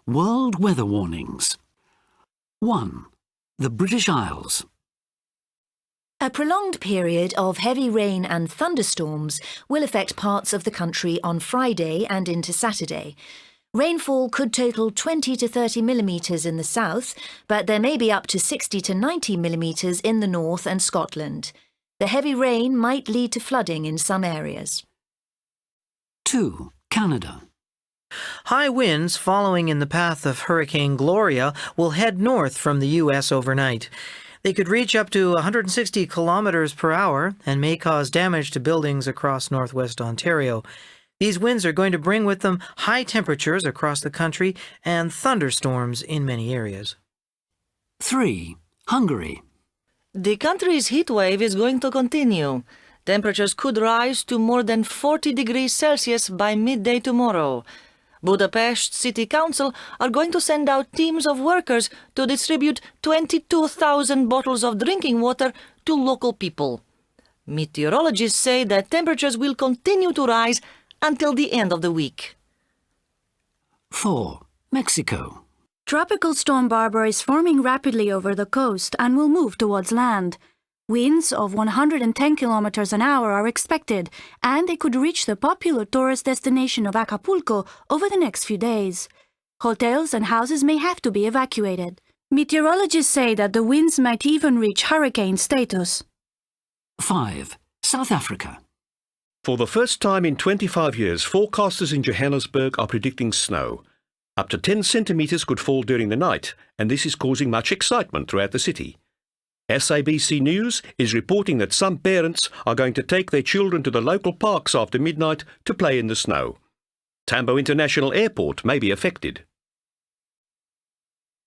World weather warnings. 1. The British Isles. A prolonged period of heavy rain and thunderstorms will affect parts of the country on Friday and into Saturday. Rainfall could total 20 to 30 millimetres in the south, but there may be up to 60 to 90 millimetres in the north and Scotland. The heavy rain might lead to flooding in some areas. 2. Canada. High winds following in the path of Hurricane Gloria will head north from the U.S. overnight. They could reach up to 160 kilometers per hour and may cause damage to buildings across northwest Ontario. These winds are going to bring with them high temperatures across the country and thunderstorms in many areas. 3. Hungary. The country's heat wave is going to continue. Temperatures could rise to more than 40 degrees Celsius by midday tomorrow. Budapest City Council are going to send out teams of workers to distribute 22,000 bottles of drinking water to local people. Meteorologists say that temperatures will continue to rise until the end of the week. 4. Mexico. Tropical storm Barbara is forming rapidly over the coast and will move towards land. Winds of 110 kilometers an hour are expected, and they could reach the popular tourist destination of Acapulco over the next few days. Hotels and houses may have to be evacuated. Meteorologists say that the winds might even reach hurricane status. 5. South Africa. For the first time in 25 years, forecasters in Johannesburg are predicting snow. Up to 10 centimetres could fall during the night, and this is causing much excitement throughout the city. SABC News is reporting that some parents are going to take their children to the local parks after midnight to play in the snow. Tambo International Airport may be affected.